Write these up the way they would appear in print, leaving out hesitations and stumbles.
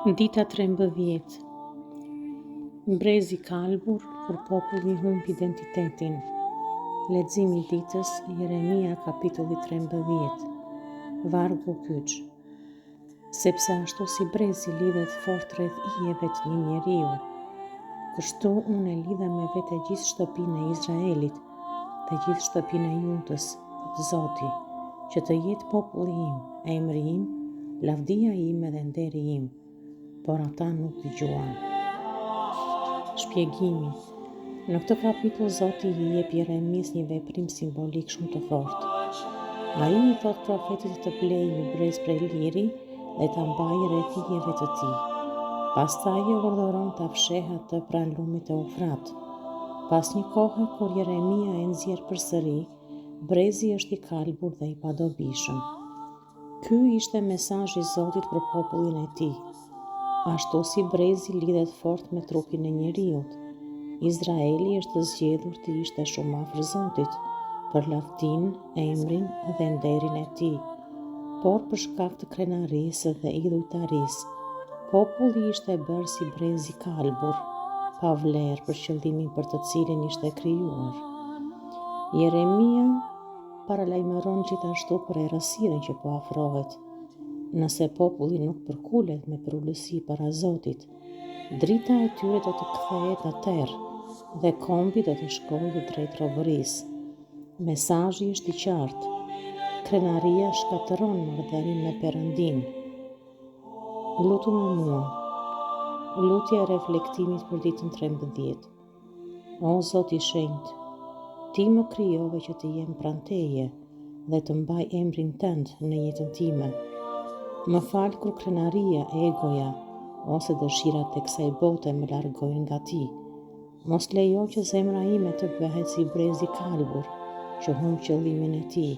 Dita 13. Mbrezi kalbur kur populli humb identitetin. Leximi i ditës Jeremia kapitulli 13. Vargu kyç. Sepse ashtu si brezi lidhet fort rreth ijeve të një njeriu, kështu unë e lidha me vete gjithë shtëpinë e Izraelit dhe gjithë shtëpinë e Juntës, thot Zoti, që të jetë populli im, emri im, lavdia ime dhe nderi im. Por ata nuk dëgjuan. Shpjegimi. Në këtë kapitull Zoti i jep Jeremis një veprim simbolik shumë të fortë. Ai i thot profetit të blejë një brez prej liri dhe ta mbajë rreth ijeve të tij. Pastaj i urdhëron ta fshehë atë pranë lumit të Eufrat. Pas një kohe kur Jeremia e nxjerr përsëri, brezi është i kalbur dhe i padobishëm. Ky ishte mesazhi i Zotit për popullin e tij. Ashtu si brezi lidhet fort me trupin e njeriut, Izraeli është zgjedhur të ishte shumë afër Zotit, për lavdinë, emrin dhe nderin e tij, por për shkak të krenarisë dhe idhujtarisë, populli ishte bërë si brezi kalbur, pa vlerë për qëllimin për të cilin ishte krijuar. Jeremia paralajmëron gjithashtu për errësirën që po afrohet. Nëse populli nuk përkulet me përullësi para Zotit, drita e tyre do të kthehet në terr dhe kombi do të shkojë drejt robërisë. Mesazhi është i qartë. Krenaria shkatëron marrëdhënien me Perëndin. Lutu me mua. Lutja e reflektimit për ditën 13. O Zoti i shenjtë, ti më krijove që të jem pranë teje dhe të mbaj emrin tënd në jetën time. Më fal kur krenaria, egoja ose dëshirat e kësaj bote më largojnë nga ti. Mos lejo që zemra ime të bëhet si brezi kalbur që humb qëllimin e tij.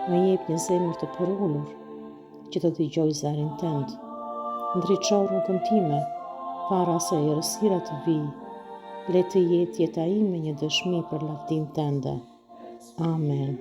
Më jep një zemër të përullur që të dëgjoj zërin tënd. Ndriço rrugën time para se errësira të vijë. Le të jetë jeta ime një dëshmi për lavdinë tënde. Amen.